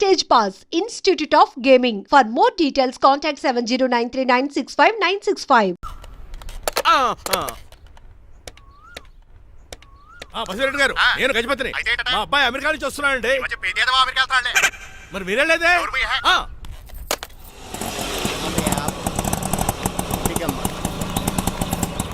Stage Pass, Institute of Gaming. For more details, contact 7093965965965. Basireddy గారు, నేను గజపతిని. మా అబ్బాయి అమెరికా నుంచి వస్తున్నాడండి. మరి మీరేలేదే?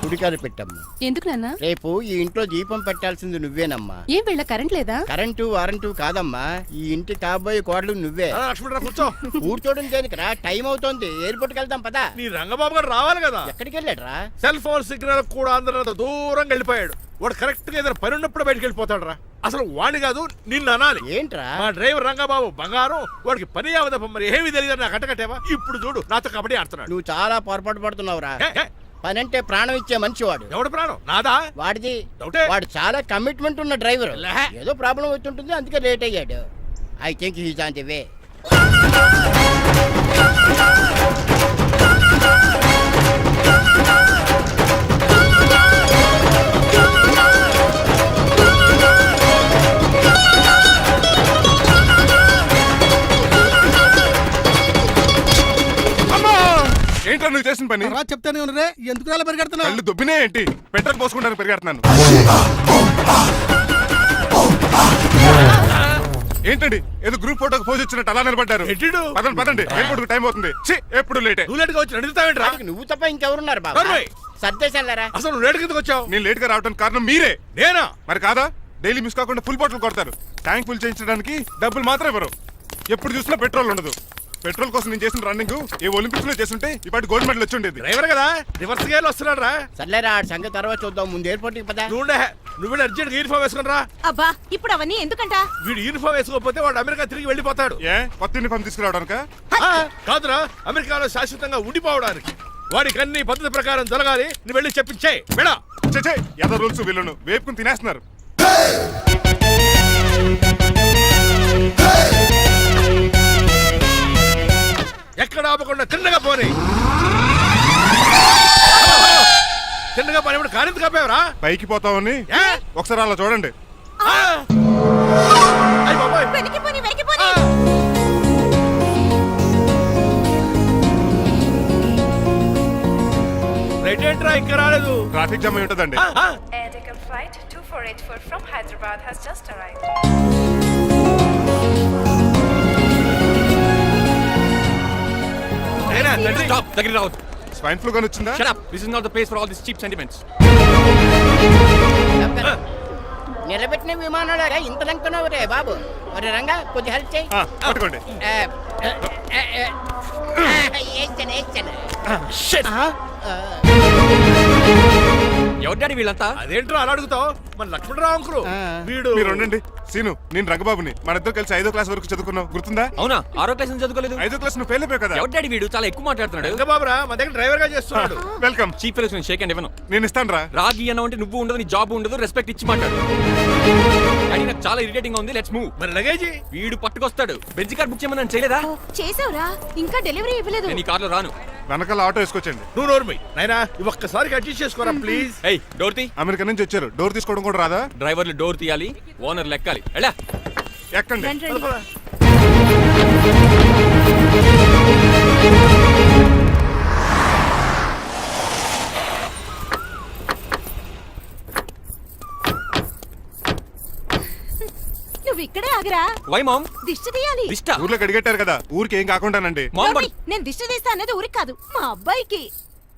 గుడికారు పెట్టమ్మా. ఎందుకు నాన్న? రేపు ఈ ఇంట్లో దీపం పెట్టాల్సింది నువ్వేనమ్మా. ఏం వీళ్ళ కరెంట్ లేదా? కరెంటు వారంటూ కాదమ్మా, ఈ ఇంటి కాబోయే కోడలు నువ్వే. లక్ష్మణరావు కూర్చో. కూర్చోడం దేనికిరా, టైం అవుతోంది, ఎయిర్పోర్ట్ కి వెళ్దాం పదా. నీ రంగబాబు గారు రావాలి కదా. ఎక్కడికి వెళ్ళాడ్రా? సెల్ ఫోన్ సిగ్నల్ కూడా అందరూ దూరంగా వెళ్ళిపోయాడు. వాడు కరెక్ట్ గా ఏదైనా పని ఉన్నప్పుడు బయటకు వెళ్ళిపోతాడు రా. అసలు వాణి కాదు, నిన్ను అనాలి. ఏంట్రా? మా డ్రైవర్ రంగబాబు బంగారం, వాడికి పని అవదప్ప. మరి ఏమీ తెలియదు నాకు కట్టకట్టేవా. ఇప్పుడు చూడు నాతో కబడ్డీ ఆడుతున్నాడు. నువ్వు చాలా పొరపాటు పడుతున్నావురా. పని అంటే ప్రాణం ఇచ్చే మనిషి వాడు. ఎవడు ప్రాణం? నాదా? వాడిది. డౌటే. వాడు చాలా కమిట్మెంట్ ఉన్న డ్రైవర్. ఏదో ప్రాబ్లం అవుతుంటుంది, అందుకే లేట్ అయ్యాడు. I think he's on the way. ఏంట్రా నువ్వు చేసిన పని? చెప్తానే ఉన్నరే, ఎందుకు అలా పరిగెడుతున్నావు? కళ్ళు దుబ్బినే ఏంటి? పెట్రోల్ పోసుకుంటాను పరిగెడుతున్నాను. ఏంటండి ఏదో గ్రూప్ ఫోటోకి పోజ్ ఇచ్చినట్టు అలా నిలబడ్డారు? పదండి పదండి, ఎయిర్పోర్ట్ టైం అవుతుంది. ఎప్పుడు లేట్ నువ్వు తప్ప ఇంకెవరున్నారు బాబా? సర్దేశారా? అసలు నువ్వు లేట్ కిందకు వచ్చావు. నేను లేట్ గా రావడానికి కారణం మీరే. నేనా? మరి కాదా? డైలీ మిస్ కాకుండా ఫుల్ బాటిల్ కొడతారు. ట్యాంక్ ఫుల్ చేయించడానికి డబ్బులు మాత్రం ఇవ్వరు. ఎప్పుడు చూసినా పెట్రోల్ ఉండదు. పెట్రోల్ కోసం నేను చేసిన రన్నింగ్ ఏ ఒలింపిక్స్ లో చేస్తుంటే ఇప్పటి గోల్డ్ మెడల్ వచ్చి ఉండేది. డ్రైవర్ కదా, రివర్స్ గేర్ వస్తున్నాడు రా. సర్లేరా, సంగతి తర్వాత చూద్దాం, ముందు ఎయిర్పోర్ట్ కి పదా. నువ్వు అర్జెంట్ యూనిఫామ్ వేసుకుని రా. అబ్బా, ఇప్పుడు అవన్నీ ఎందుకంట? వీడు యూనిఫామ్ వేసుకోకపోతే వాడు అమెరికా తిరిగి వెళ్ళిపోతాడు. ఏ కొత్త యూనిఫామ్ తీసుకురావడానికా? కాదురా, అమెరికాలో శాశ్వతంగా ఉండిపోవడానికి. వాడికి అన్ని పద్ధతి ప్రకారం జరగాలి. నువ్వు వెళ్ళి చెప్పించే వెళ్ళా. ఎదో రూల్స్ వీళ్ళను వేపుకుని తినేస్తున్నారు. ఎక్కడ ఆపకుండా తిన్నగా పోనీ. తిన్నగా పోనీ. ఇప్పుడు కారింత కాపేవరా? పైకి పోతామని ఒకసారి అలా చూడండి. రైట్ ఏంట్రా ఇంకా రాలేదు? ట్రాఫిక్ జామ్ అయి ఉంటదండి. Flight 2484 from Hyderabad has just arrived. Stop! Take it out. Swine flu గాని వచ్చిందా? Shut up! This is not the place for all these cheap sentiments. నిలబెట్టిన విమానాలు ఇంత లంకనవు రే బాబు. ఒరే రంగా, కొద్ది హెల్ప్ చేయి. పట్టుకోండి. ఎవరు డాడీ వీళ్ళంతా? అదేంట్రా అలా అడుగుతావు? మన లక్ష్మణరావు అంకులు. వీడు మీరు ఉండండి. సీను, నేను రంగబాబుని. మన ఇద్దరు కలిసి 5వ క్లాస్ వరకు చదువుకున్నావు, గుర్తుందా? అవునా? 6వ క్లాస్ నుంచి చదువుకోలేదు. 5వ క్లాస్ నువ్వు ఫెయిల్ అయిపోయావు కదా. ఎవరు డాడీ వీడు? చాలా ఎక్కువ మాట్లాడుతున్నాడు. రంగబాబురా, మా దగ్గర డ్రైవర్ గా చేస్తున్నాడు. వెల్కమ్. చీప్ ఫెలోస్ నేను షేక్ అండ్ ఇవ్వను. నేను ఇస్తాను రా. రాగి అన్న అంటే నువ్వు ఉండదు, నీ జాబ్ ఉండదు, రెస్పెక్ట్ ఇచ్చి మాట్లాడు. డాడీ నాకు చాలా ఇరిటేటింగ్ గా ఉంది. Let's move. మరి లగేజీ? వీడు పట్టుకొస్తాడు. బెంజ్ కార్ బుక్ చేయమని చేయలేదా? చేసావురా, ఇంకా డెలివరీ ఇవ్వలేదు. నేను ఈ కార్ లో రాను. వెనకాల ఆటో వేసుకొచ్చండి. నువ్వు నోర్మై నాయనా, ఒక్కసారి అడ్జస్ట్ చేసుకోరా ప్లీజ్. ఏయ్, డోర్ తీ. అమెరికా నుంచి వచ్చారు, డోర్ తీసుకోవడం కూడా రాదా? డ్రైవర్లు డోర్ తీయాలి, ఓనర్ లెక్కాలి. ఎలా ఎక్కండి. నువ్వు ఇక్కడే ఆగిరా. Why ma'am? దిష్టి తీయాలి. దిష్ట? ఊర్లో కడిగట్టారు కదా, ఊరికి ఏం కాకుండానండి. నేను దిష్టి తీస్తా అన్నది ఊరికి కాదు, మా అబ్బాయికి.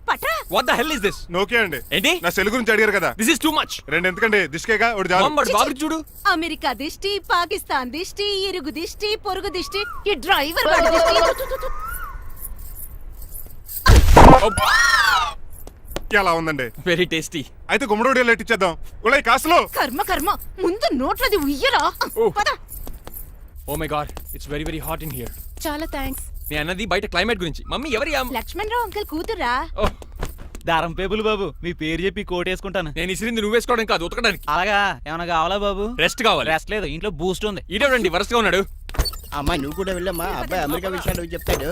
పట్రా. What the hell is this? నోకే అండి. ఏంటి? నా సెల్ గురించి అడిగారు కదా. This is too much. రెండు ఎందుకండి, దిష్కేగా ఒకటి చాలు. బాబు చూడు. అమెరికా దిష్టి, పాకిస్తాన్ దిష్టి, ఇరుగు దిష్టి, పొరుగు దిష్టి, ఈ డ్రైవర్ వాడి దిష్టి. ఎలా ఉందండి? Very tasty. అయితే గుమ్మడి లెట్ ఇచ్చేద్దాం. ఉలై కాసులో. కర్మ కర్మ, ముందు నోట్లది ఉయ్యరా. పద. Oh my god, it's very very hot in here. చాలా థాంక్స్. నేను అన్నది బయట క్లైమేట్ గురించి. మమ్మీ ఎవరి? లక్ష్మణరావు అంకుల్ కూతురా. దారం పేపులు బాబు, మీ పేరు చెప్పి కోటేసుకుంటాను. నేను ఇసిరింది నువ్వు వేసుకోవడం కాదు, ఉతకడానికి. అలాగా? ఏమన్నా కావాలా బాబు? రెస్ట్ కావాలి. రెస్ట్ లేదు, ఇంట్లో బూస్ట్ ఉంది. ఈడేవండి వరసగా ఉన్నాడు. అమ్మా నువ్వు కూడా వెళ్ళమ్మా, అబ్బాయి అమెరికా విషయాలు చెప్తాడు.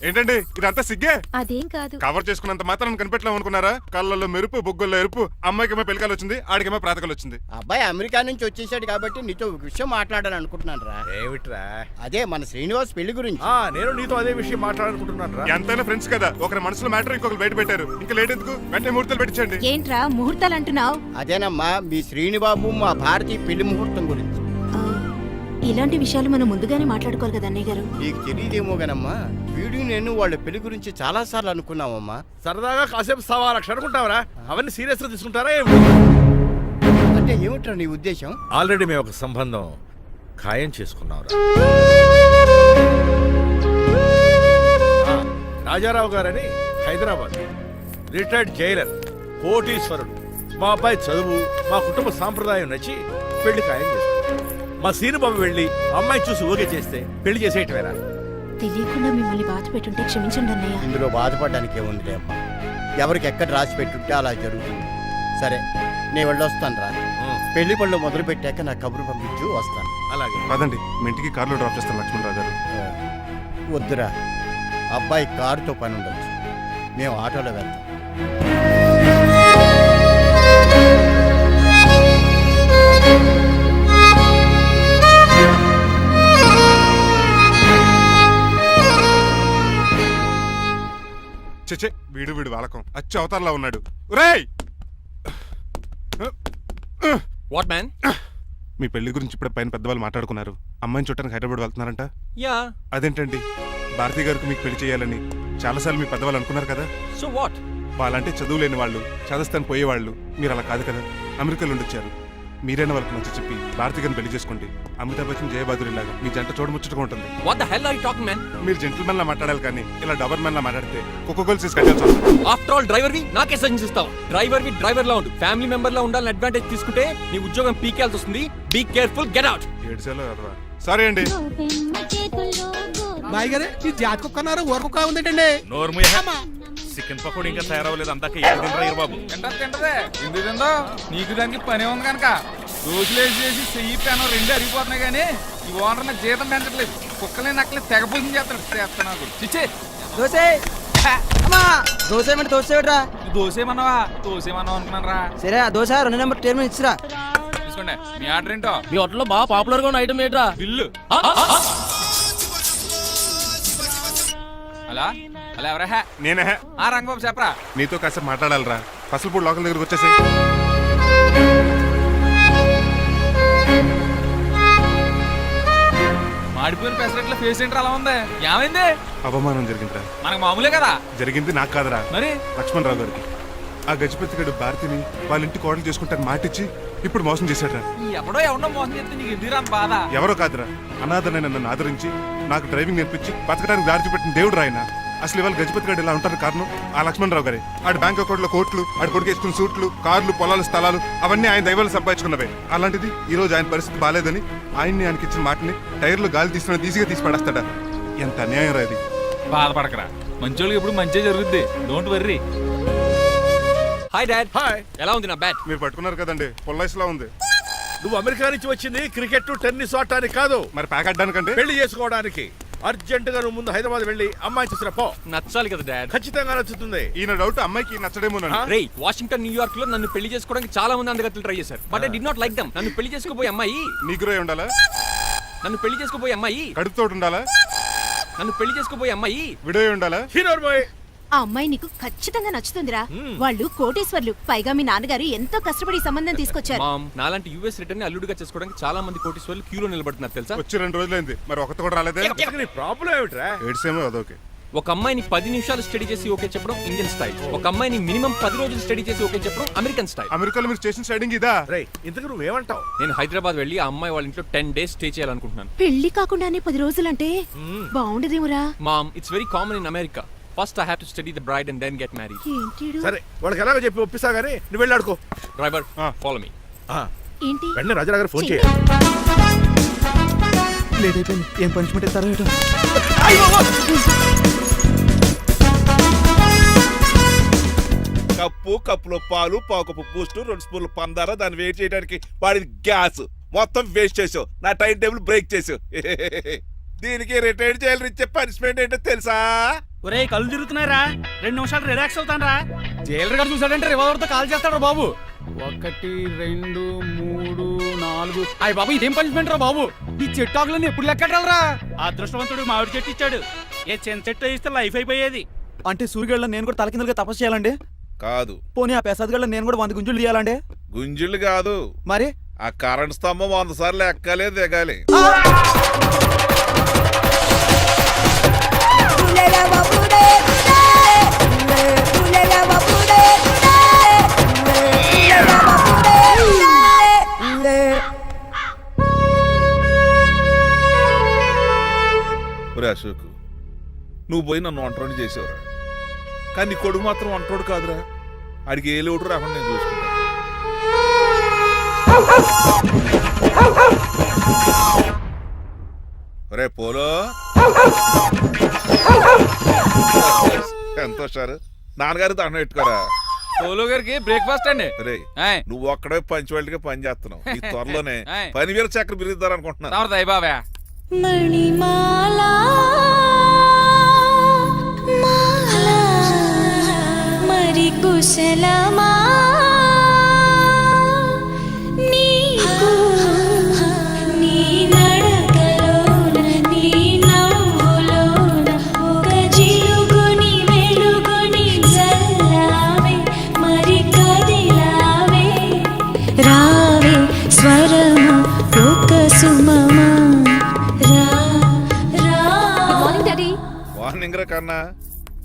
ఏంటండి ఇదంతా సిగ్గే? అదేం కాదు. కవర్ చేసుకున్నంత మాత్రం కనిపెట్టలేము అనుకున్నారా? కళ్ళల్లో మెరుపు, బొగ్గుల్లో ఎరుపు. అమ్మాయికేమో పెళ్ళికాలు వచ్చింది, ఆడికేమో ప్రాతకాలు వచ్చింది. అబ్బాయి అమెరికా నుంచి వచ్చేసాడు కాబట్టి నీతో ఒక విషయం మాట్లాడాలని అనుకుంటున్నాను రా. ఏమిట్రా? అదే మన శ్రీనివాస్ పెళ్లి గురించి. నేను నీతో అదే విషయం మాట్లాడాలనుకుంటున్నాను రా. ఎంతైనా ఫ్రెండ్స్ కదా, ఒకరి మనసులో మ్యాటర్ ఇంకొకరు బయట పెట్టారు. ఇంకా లేట్ ఎందుకు, వెంటనే ముహూర్తాలు పెట్టించండి. ఏంట్రా ముహూర్తాలు అంటున్నావు? అదేనమ్మా మీ శ్రీనిబాబు మా భారతీయ పెళ్లి ముహూర్తం గురించి. ఇలాంటి విషయాలు మనం ముందుగానే మాట్లాడుకోవాలి కదా అన్నయ్య గారు. నీకు తెలియదేమో గనమ్మా, వీడు నేను వాళ్ళ పెళ్లి గురించి చాలా సార్లు అనుకున్నామమ్మా. సరదాగా కాసేపు 1.25 అనుకుంటావరా? అవన్నీ సీరియస్ గా తీసుకుంటారా ఏమిటి? అంటే ఏమిట్రా నీ ఉద్దేశం? ఆల్రెడీ మేము ఒక సంబంధం ఖాయం చేసుకున్నాం. రాజారావు గారని హైదరాబాద్ రిటైర్డ్ జైలర్, కోటీశ్వరుడు. మా అబ్బాయి చదువు, మా కుటుంబ సాంప్రదాయం నచ్చి పెళ్లి ఖాయం చేసుకున్నాం. మా సీనుబాబు వెళ్ళి అమ్మాయి చూసి ఓకే చేస్తే పెళ్లి చేసేయటమేరా? తెలియకుండా మిమ్మల్ని బాధ పెట్టుంటే క్షమించండి అన్నయ్య. ఇందులో బాధపడడానికి ఏముంది అమ్మా, ఎవరికి ఎక్కడ రాసి పెట్టుంటే అలా జరుగుతుంది. సరే నేను వెళ్ళొస్తాను రా. పెళ్లి పళ్ళు మొదలు పెట్టాక నా కబురు పంపించు, వస్తాను. అలాగే. కాదండి, మీ ఇంటికి కార్లో డ్రాప్ చేస్తాను లక్ష్మణరావు గారు. వద్దురా, అబ్బాయి కారుతో పని ఉండొచ్చు, మేము ఆటోలో వెళ్తాం. చెచ్చే, వీడు వాలకం అచ్చు అవతారలా ఉన్నాడు. రేయ్, వాట్ మ్యాన్? మీ పెళ్లి గురించి ఇప్పుడు పైన పెద్దవాళ్ళు మాట్లాడుకున్నారు. అమ్మాయిని చూడటానికి హైదరాబాద్ వెళ్తున్నారంట. యా. అదేంటండి, భారతి గారికి మీకు పెళ్లి చేయాలని చాలాసార్లు మీ పెద్దవాళ్ళు అనుకున్నారు కదా. So what? వాళ్ళంటే చదువు లేని వాళ్ళు, చదస్తాను పోయేవాళ్ళు. మీరు అలా కాదు కదా, అమెరికాలో ఉండొచ్చారు. మీరైనా వాళ్ళకి మంచి చెప్పి భారతి గారిని పెళ్లి చేసుకోండి. అమితాబ్ బచ్చన్, జయబాదురి లాగా మీ జంట చూడముచ్చటగా ఉంటుంది. What the hell are you talking man? మీరు జెంటిల్మెన్ లా మాట్లాడాలి కానీ ఇలా డబర్ మ్యాన్ లా మాట్లాడితే కుక్కగోల్స్ కట్టాల్సి వస్తుంది. ఆఫ్టర్ ఆల్ డ్రైవర్ వి నాకే సజెషన్ ఇస్తావు? డ్రైవర్ వి డ్రైవర్ లా ఉండు, ఫ్యామిలీ మెంబర్ లా ఉండాలని అడ్వాంటేజ్ తీసుకుంటే నీ ఉద్యోగం పీకేల్సి వస్తుంది. Be careful, get out. Sorry అండి. బాయ్ గారే ఈ జాతి కుక్క అన్నారు, ఊర కుక్క ఉందేటండి. చికెన్ పకోడీ ఇంకా తయారవ్వలేదు, అందాక తినరా బాబు. తింటదే ఎందుకు తిందో, నీకు దానికి పని ఉంది కనుక. రోజులేసి చేసి చెయ్యి పెనం రెండు అరిగిపోతున్నాయి కానీ ఈ ఓనర్ నాకు జీతం పెంచట్లేదు. కుక్కలే నక్కలే తెగపోసం చేస్తాడు నాకు. చిచ్చే దోసే దోసేమంటే దోసేరా, దోసేమన్నావా? దోసేమన్నావు అనుకున్నాను రా. సరే ఆ దోశ 2 నెంబర్ టేబుల్ మీద ఇచ్చిరా. తీసుకోండి. మీ ఆర్డర్ ఏంటో? మీ హోటల్లో బాగా పాపులర్ గా ఉన్న ఐటమ్ ఏంట్రా? బిల్లు. అలా అలా ఎవరా? నేనే. ఆ రంగబాబు చెప్పరా. నీతో కాసేపు మాట్లాడాలరా. పసలపూడి లోకల్ దగ్గరకు వచ్చేసి. మాడిపోయిన పెసరట్ల ఫేస్ ఏంటర్ అలా ఉంది, ఏమైంది? అవమానం జరిగిందిరా. మనకు మామూలే కదా. జరిగింది నాకు కాదురా, మరి లక్ష్మణరావు గారికి. ఆ గజపతి గడు భారతిని వాళ్ళ ఇంటి కోడలు చేసుకుంటాను మాటిచ్చి ఇప్పుడు మోసం చేశాడ్రా. ఎవడో ఎవడో మోసం చేస్తే నీకు ఎందుకు రాని బాధ? ఎవరో కాదురా, అనాథనైన నన్ను ఆదరించి నాకు డ్రైవింగ్ నేర్పించి బతకడానికి దారి చూపెట్టిన దేవుడు రాయన. అసలు ఇవాళ గజపతి గడు ఇలా ఉంటారు కారణం ఆ లక్ష్మణరావు గారే. ఆడి బ్యాంక్ అకౌంట్లో కోట్లు, ఆడి కొడుకు వేసుకున్న సూట్లు, కార్లు, పొలాలు, స్థలాలు అవన్నీ ఆయన దైవాలు సంపాదించుకున్నవే. అలాంటిది ఈ రోజు ఆయన పరిస్థితి బాగాలేదని ఆయనకి ఇచ్చిన మాటని టైర్లు గాలి తీసిన ఈజీగా తీసి పడేస్తాడా? ఎంత అన్యాయం రా ఇది. బాధపడకరా, మంచోళ్ళకి ఎప్పుడు మంచి జరుగుద్ది. Don't worry. Hi dad. Hi. ఎలా ఉంది నా బ్యాట్? మీరు పట్టుకున్నారు కదండి, పొల్లైస్లా ఉంది. నువ్వు అమెరికా నుంచి వచ్చింది క్రికెట్, టెన్నిస్ ఆడటానికి కాదు, మరి ప్యాక్ అడ్డానికంటే పెళ్లి చేసుకోవడానికి. అర్జెంట్ గా నువ్వు ముందు హైదరాబాద్ వెళ్ళి అమ్మాయి చూసిన పో. నచ్చాలి కదా డాడ్. ఖచ్చితంగా నచ్చుతుంది. ఈయన డౌట్ అమ్మాయికి నచ్చడేమోనండి. రేయ్, వాషింగ్టన్, న్యూయార్క్ లో నన్ను పెళ్లి చేసుకోవడానికి చాలా మంది అందగత్తెలు ట్రై చేశారు. But I did not like them. నన్ను పెళ్లి చేసుకోబోయే అమ్మాయి నీకురై ఉండాలా? నన్ను పెళ్లి చేసుకోబోయే అమ్మాయి కడుపుతో ఉండాలా? నన్ను పెళ్లి చేసుకోబోయే అమ్మాయి విడో ఉండాలా? Hero boy. ఆ అమ్మాయి నీకు ఖచ్చితంగా నచ్చుతుందిరా. వాళ్ళు కోటేశ్వర్లు, పైగా మీ నాన్నగారు ఎంతో కష్టపడి ఈ సంబంధం తీసుకొచ్చారు. మామ్, నాలాంటి యుఎస్ రిటర్న్ ని అల్లుడిగా చేసుకోవడానికి చాలా మంది కోటీశ్వర్లు క్యూలో నిలబడుతున్నారు తెలుసా? వచ్చి 2 రోజులైంది, మరి ఒకటి కూడా రాలేదే. నీ ప్రాబ్లం ఏమిట్రా? ఏడ్సేమో అదొకే. ఒక అమ్మాయిని 10 నిమిషాలు స్టడీ చేసి ఓకే చెప్పడం ఇండియన్ స్టైల్. ఒక అమ్మాయిని మినిమం 10 రోజులు స్టడీ చేసి ఓకే చెప్పడం అమెరికన్ స్టైల్. అమెరికాలో మీరు స్టేషన్ స్టైడింగ్ ఇదా? రేయ్, ఇంతకు నువ్వేమంటావు? నేను హైదరాబాద్ వెళ్ళి ఆ అమ్మాయి వాళ్ళ ఇంట్లో 10 days స్టే చేయాలనుకుంటున్నాను. పెళ్లి కాకుండానే 10 రోజులంటే బాగుండదేమురా? Mom, it's very common in America. First I have to study the bride and then get married. ఏంటిడు? సరే, వాళ్ళకి ఎలాగో చెప్పి ఒప్పిస్తా గానీ నువ్వు వెళ్ళి ఆడుకో. Driver, follow me. ఏంటి? వెంటనే రాజారావు గారు ఫోన్ చేయాలి. లేట్ అయిపోయింది, ఏం పనిష్మెంట్ ఇస్తారో ఏటో. కప్పులో పాలు, పావు కప్పు బూస్ట్, 2 స్పూన్లు పందార, దాన్ని వెయిట్ చేయడానికి వాడి గ్యాస్ మొత్తం వేస్ట్ చేసావు. నా టైం టేబుల్ బ్రేక్ చేసావు. దీనికి రిటైర్డ్ జైలర్ ఇచ్చే పనిష్మెంట్ ఏంటో తెలుసా? ఒరే కళ్ళు తిరుగుతున్నారా 2 నిమిషాలు రిలాక్స్ అవుతాను రా. జైలర్ గారు చూసాడంటే రివాల్వర్ తో కాల్ చేస్తాడు బాబు. 1 2 3 4 అయ్య బాబు ఇదేం పనిష్మెంట్ రా బాబు. ఈ చెట్టు ఆకులన్నీ ఎప్పుడు లెక్కడరా? అదృష్టవంతుడు మామిడి చెట్టు ఇచ్చాడు. ఏ చిన్న చెట్టు ఇస్తే లైఫ్ అయిపోయేది. అంటే సూర్యుగళ్ళ నేను కూడా తలకిందులుగా తపస్సు చేయాలండి? కాదు. పోనీ ఆ పెసదగళ్ళ నేను కూడా 100 గుంజులు తీయాలండి? గుంజులు కాదు, మరి ఆ కరెంట్ స్తంభం 100 సార్లు ఎక్కాలి దిగాలి. ఒరే అశోక్, నువ్వు పోయి నన్ను వంటోడు చేసేవరా, కానీ నీ కొడుకు మాత్రం వంటోడు కాదురా. ఆడికి ఏ లోటు రాకుండా నేను చూసుకుంటాను. ఒరే పోలో, ఎంత వచ్చారు నాన్నగారు దండం పెట్టుకోరా. పోలో గారికి బ్రేక్ఫాస్ట్ అండి. రే ఆయ్. నువ్వు ఒక్కడే పంచువాళ్ళకి పని చేస్తున్నావు. ఈ త్వరలోనే ఆయ్. 10,000 చక్ర బిరుద్దారు అనుకుంటున్నాను. దయ బాబా. మణిమాలా మాలా మరి కుశలమా నీకు నీ నడకలోన నీ నవ్వులోన ఒక జిలుగుని వెలుగుని జల్లావే మరి కదిలావే రావే స్వరము ఒక సుమమా వార్నింగ్ రా కన్నా.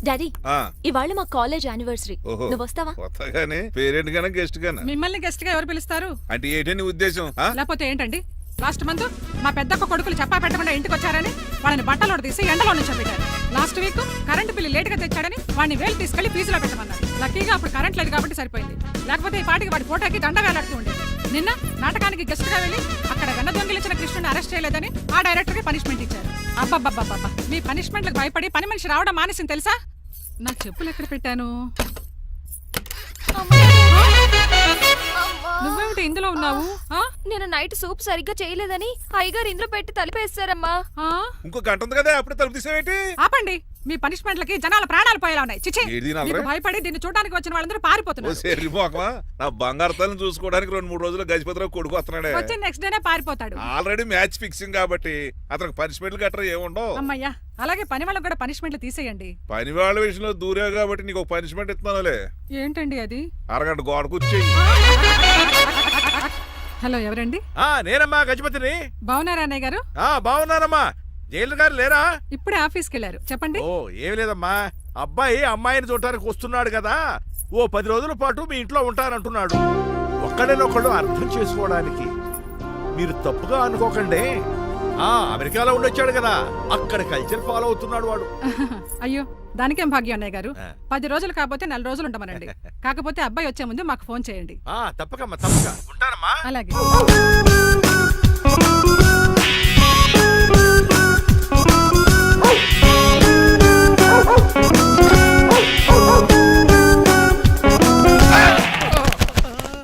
డాడీ ఆ, ఇవాళ మా కాలేజ్ యానివర్సరీ ఓహో. నువ్వు వస్తావా? కొత్తగానే పేరెంట్ గానే గెస్ట్ గానే మిమ్మల్ని గెస్ట్ గా ఎవరు పిలుస్తారు? అంటే ఏంటి నీ ఉద్దేశం? ఆ? లేకపోతే ఏంటండి, లాస్ట్ మంత్ మా పెద్దక్క కొడుకులు చెప్పా పెట్టకుండా ఇంటికి వచ్చారని వాళ్ళని బట్టలో తీసి ఎండలో నిల్చోబెట్టారు. Last week current bill late గా తెచ్చాడని వాడిని వేలు తీసుకెళ్లి ఫీజులో పెట్టమన్నారు. లక్కీగా అప్పుడు కరెంట్ లేదు కాబట్టి సరిపోయింది, లేకపోతే ఈ పాటికి వాడి ఫోటోకి దండ వేలాడుతూ ఉండేది. నిన్న నాటకానికి గెస్ట్ గా వెళ్ళి అక్కడ వెన్న దొంగిలించిన కృష్ణుని అరెస్ట్ చేయలేదని ఆ డైరెక్టర్ కి పనిష్మెంట్ ఇచ్చారు. అబ్బబ్బబ్బబ్బా, మీ పనిష్మెంట్లకు భయపడి పని మనిషి రావడం మానేసింది తెలుసా? నా చెప్పులు ఎక్కడ పెట్టాను? నువ్వేమిటి ఇందులో ఉన్నావు? నేను నైట్ సూప్ సరిగ్గా చేయలేదని అయ్యగారు ఇందులో పెట్టి తలిపేస్తారమ్మా. ఇంకో గంట ఉంది కదా, అప్పుడే తలుపు తీసావేంటి? ఆపండి, మీ పనిష్మెంట్లకి జనాల ప్రాణాలు పోయేలా ఉన్నాయి. చిచి, ఏది నల్లరే? మీకు భయపడి దీన్ని చూడడానికి వచ్చిన వాళ్ళందరూ పారిపోతున్నారు. సెర్రిపోకమా, నా బంగారు తల్లిని చూసుకోవడానికి 2-3 రోజులు గజపతిరావు కొడుకు వస్తున్నాడే. వచ్చి నెక్స్ట్ డేనే పారిపోతాడు. ఆల్రెడీ మ్యాచ్ ఫిక్సింగ్ కాబట్టి అతనికి పనిష్మెంట్లు గట్రా ఏముండవు. అమ్మయ్యా, అలాగే పని వాళ్ళకి కూడా పనిష్మెంట్లు తీసేయండి. పని వాళ్ళ విషయంలో దూరావు కాబట్టి నీకు ఒక పనిష్మెంట్ ఇస్తున్నానులే. ఏంటండి అది? అరగంట గోడ కూర్చొని. హలో, ఎవరండి? నేనమ్మా గజపతిని. బాగున్నారా అన్నయ్య గారు? బాగున్నానమ్మా. జైలర్ గారు లేరా? ఇప్పుడే ఆఫీస్కి వెళ్ళారు. చెప్పండి. ఓ ఏమి లేదమ్మా, అబ్బాయి అమ్మాయిని చూడటానికి వస్తున్నాడు కదా, ఓ 10 రోజుల పాటు మీ ఇంట్లో ఉంటానంటున్నాడు. ఒక్కడేనొక్కడు అర్థం చేసుకోవడానికి మీరు తప్పుగా అనుకోకండి. అమెరికాలో ఉండొచ్చాడు కదా, అక్కడ కల్చర్ ఫాలో అవుతున్నాడు వాడు. అయ్యో, దానికేం భాగ్యం అన్నయ్య గారు. 10 రోజులు కాకపోతే 4 రోజులు ఉండమనండి. కాకపోతే అబ్బాయి వచ్చే ముందు మాకు ఫోన్ చేయండి. తప్పకమ్మా, తప్పక ఉంటానమ్మా. అలాగే.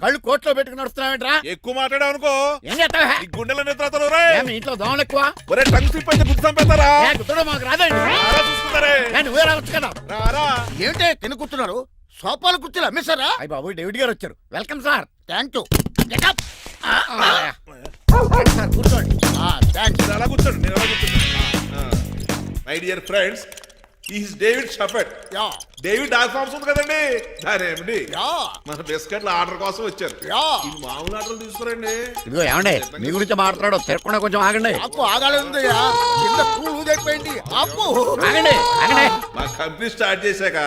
కళ్ళు కోట్లో పెట్టుకుని నడుస్తున్నావేంట్రా? ఎక్కువ మాట్లాడావు అనుకో ఏం చేస్తావా? ఈ గుండెల నిద్రతలు రే. మీ ఇంట్లో దోమలు ఎక్కువ? ఒరే టంగ్ స్లిప్ అయితే గుర్తు చంపేస్తారా? గుర్తుడం మాకు రాదండి. రారా చూసుకుంటారే. నువ్వే రావచ్చు కదా. రారా. ఏంటే తిని కూర్చున్నారు? సోఫాలు కుర్చీలు అమ్మేశారా? అయ్య బాబు, డేవిడ్ గారు వచ్చారు. Welcome sir. Thank you. కూర్చోండి. మీరు అలా కూర్చోండి, మీరు అలా కూర్చోండి. My dear friends, is David Shepherd. David dog farms ఉంది కదండి, దానేమిటి మన బిస్కెట్ల ఆర్డర్ కోసం వచ్చారు. ఈ మామూలు ఆర్డర్లు తీసుకురండి. ఇదిగో ఏమండి, మీ గురించి మాట్లాడు. తిరగకుండా కొంచెం ఆగండి. ఆగండి. మా కంపెనీ స్టార్ట్ చేశాక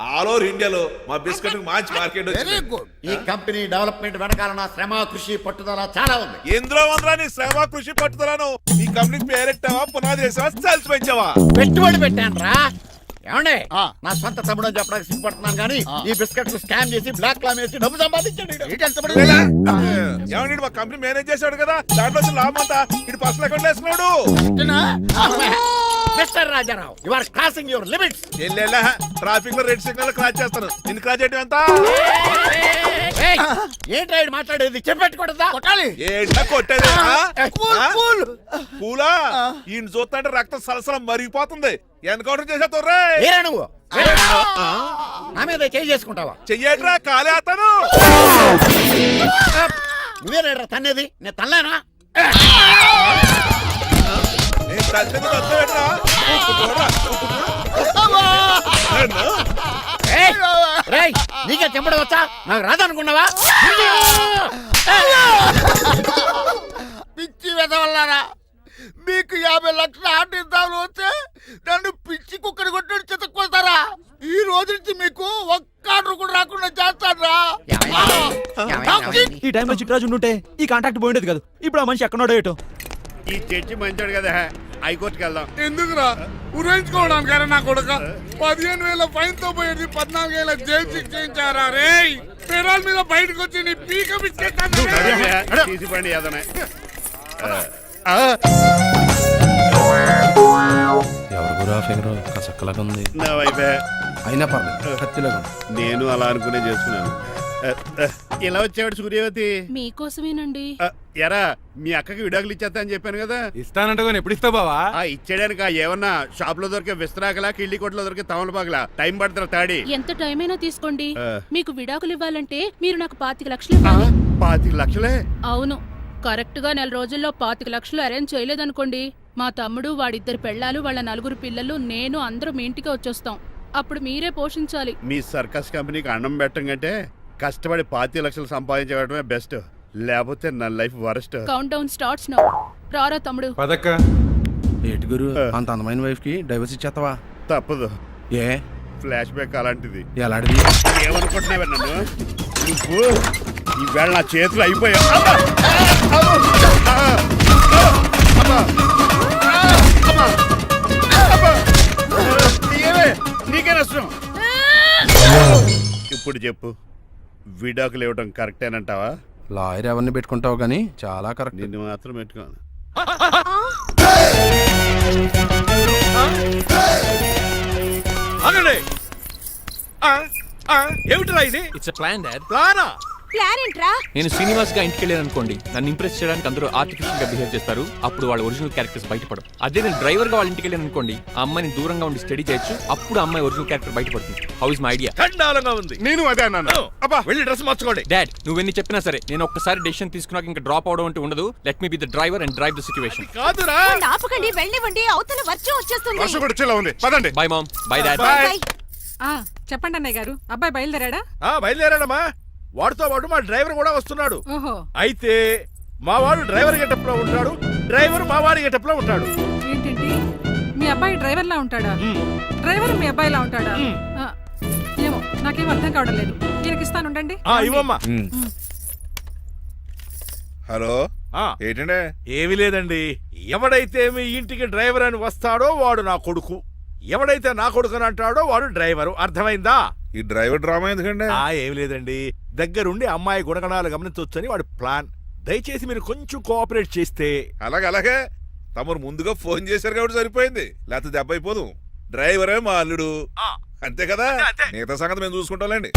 ఆల్ ఓవర్ ఇండియాలో మా బిస్కెట్ మంచి మార్కెట్ వచ్చింది. ఈ కంపెనీ డెవలప్మెంట్ వెనకాల నా శ్రమ, కృషి, పట్టుదల చాలా ఉంది. ఎందులో ఉందిరా నీ శ్రమ, కృషి, పట్టుదలను? ఈ కంపెనీకి పేరెట్టావా, పునాది వేసావా, సేల్స్ పెంచావా? పెట్టుబడి పెట్టాను రా. ఏమండి, నా సొంత తమ్ముడు అని చెప్పడానికి సిగ్గుపడుతున్నాను కానీ ఈ బిస్కెట్లు స్కామ్ చేసి బ్లాక్ క్లామ్ వేసి డబ్బు సంపాదించండి. ఏమండి, మా కంపెనీ మేనేజ్ చేశాడు కదా, దాంట్లో లాభం అంతా ఇటు పర్సనల్ అకౌంట్ వేసుకున్నాడు. Mister Rajarao, you are crossing your limits. Traffic లో రెడ్ సిగ్నల్ క్రాస్ చేస్తాను, నిన్ను క్రాస్ చేయడం ఎంత? ఏంట్రా ఈడు మాట్లాడేది చెప్పెట్టుకూడదా కొట్టాలి ఏంటా కొట్టేది కూల్, కూల్. పూలా ఈయన చూస్తుంటే రక్తం సలసలం మరిగిపోతుంది ఎన్కౌంటర్ చేసేతో ఏరా నువ్వు నా మీద చేయి చేసుకుంటావా చెయ్యట్రా కాలేస్తాను నువ్వేరా తన్నేది నేను తనలేనా నేను తల్లిని వద్దవేట్రా రేయ్ నీకే చెంపడం వచ్చా నాకు రాదనుకున్నావా పిచ్చి వెదవల్లారా మీకు 50 లక్షల ఆర్టిస్తాలు వస్తే నన్ను పిచ్చి కుక్కని కొట్టి చెతక్కొస్తారా ఈ రోజు నుంచి మీకు ఒక్క ఆర్డర్ కూడా రాకుండా చేస్తారా ఈ టైంలో చిట్రాజు ఉంటే ఈ కాంటాక్ట్ పోయిండేది కాదు ఇప్పుడు ఆ మనిషి ఎక్కడో ఏటో ఈ చర్చి మంచాడు కదా హైకోర్టుకి వెళ్దాం ఎందుకురా ఉరేంచుకోవడానికి నా కొడుక 15,000 ఫైన్ తో పోయేది 14 ఏళ్ళ జైలు శిక్ష చేయించారా రే పెరాల మీద బయటకు వచ్చి నీ పీక తీసిపండి ఏదనే ఎవరు గురా ఫిగర్ కసక్కలాగా ఉంది నా వైపే అయినా పర్లేదు కత్తిలాగా నేను అలా అనుకునే చేసుకున్నాను ఇలా వచ్చాడు సూర్యవతి మీకోసమేనండి ఎరా మీ అక్కకి విడాకులు ఇచ్చేస్తా అని చెప్పాను కదా ఇస్తానంటే ఎప్పుడు ఇస్తావు బావా ఇచ్చేయడానికి ఏమన్నా షాప్ లో దొరికే విస్తరాకలా కిళ్ళి కొట్లో దొరికే తమలపాకలా టైం పడుతున్నా తాడి ఎంత టైం అయినా తీసుకోండి ఆ. మీకు విడాకులు ఇవ్వాలంటే మీరు నాకు 25 లక్షలు ఇవ్వాలి 25 లక్షలే అవును కరెక్ట్ గా 4 రోజుల్లో 25 లక్షలు అరేంజ్ చేయలేదనుకోండి మా తమ్ముడు వాడిద్దరు పెళ్ళాలు వాళ్ళ 4 పిల్లలు నేను అందరూ మీ ఇంటికి వచ్చేస్తాం అప్పుడు మీరే పోషించాలి మీ సర్కస్ కంపెనీకి అన్నం పెట్టం కంటే కష్టపడి 25 లక్షలు సంపాదించడమే బెస్ట్ లేకపోతే నా life worst count down starts now రారా తమ్ముడు పదక్క ఏటి గురు అంత అందమైన వైఫ్ కి డైవర్స్ ఇచ్చేస్తావా తప్పదు ఏ ఫ్లాష్ బ్యాక్ అలాంటిది ఎలాంటిది ఏమనుకుంటున్నావే నన్ను నువ్వు ఈవేళ నా చేతులు అయిపోయా నీకే నష్టం ఇప్పుడు చెప్పు విడాకులు ఇవ్వడం కరెక్టేనంటావా లాయర్ ఎవరిని పెట్టుకుంటావు కానీ చాలా కరెక్ట్ నిన్ను మాత్రం పెట్టుకోను ఆగండి ఏమిట్రా ఇది ఇట్స్ ప్లాన్ డాడ్ ప్లానా ప్లాన్ ఏంట్రా నేను శ్రీనివాస్ గా ఇంటికి వెళ్ళాను అనుకోండి నన్ను ఇంప్రెస్ చేయడానికి అందరూ ఆర్టిఫిషియల్ గా బిహేవ్ చేస్తారు అప్పుడు వాళ్ళ ఒరిజినల్ క్యారెక్టర్స్ బయటపడవు అదే నేను డ్రైవర్ గా వాళ్ళ ఇంటికి వెళ్ళాను అనుకోండి ఆ అమ్మాయిని దూరంగా ఉండి స్టడీ చేయొచ్చు అప్పుడు ఆ అమ్మాయి ఒరిజినల్ క్యారెక్టర్ బయటపడుతుంది హౌ ఇస్ మై ఐడియా చండాలంగా ఉంది నేను అదే అన్నాను అబ్బా వెళ్ళి డ్రెస్ మార్చుకోండి డాడ్ నువ్వెన్ని చెప్పినా సరే నేను ఒక్కసారి డెసిషన్ తీసుకున్నాక ఇంకా డ్రాప్ అవడం అంటూ ఉండదు let me be the driver and drive the situation కాదురా ఆపకండి వెళ్ళనివ్వండి అవతల వర్షం వచ్చేస్తుంది వర్షం కూడా వచ్చేలా ఉంది పదండి bye mom bye dad bye చెప్పండి అన్నయ్య గారు అబ్బాయి బయలుదేరాడా బయలుదేరాడమ్మా వాడితో పాటు మా డ్రైవర్ కూడా వస్తున్నాడు ఓహో అయితే మా వాడు డ్రైవర్ గెటప్ లో ఉంటాడు డ్రైవర్ మా వాడి గెటప్ లో ఉంటాడు ఏంటండి మీ అబ్బాయి డ్రైవర్ లా ఉంటాడా డ్రైవర్ మీ అబ్బాయిలా ఉంటాడా ఆ, ఏమో నాకేం అర్థం కావడం లేదు ఈయనకి ఇస్తాను ఉండండి ఇవ్వమ్మా హలో ఏంటంటే ఏమీ లేదండి ఎవడైతే మీ ఇంటికి డ్రైవర్ అని వస్తాడో వాడు నా కొడుకు ఎవడైతే నా కొడుకు అని అంటాడో వాడు డ్రైవరు అర్థమైందా ఈ డ్రైవర్ డ్రామా ఎందుకంటే ఏమి లేదండి దగ్గరుండి అమ్మాయి గుణగణాలు గమనించవచ్చని వాడి ప్లాన్ దయచేసి మీరు కొంచెం కోఆపరేట్ చేస్తే అలాగే తమరు ముందుగా ఫోన్ చేశారు కాబట్టి సరిపోయింది లేకపోతే దెబ్బ అయిపోదు డ్రైవరే మా అల్లుడు అంతే కదా మిగతా సంగతి మేము చూసుకుంటాంలేండి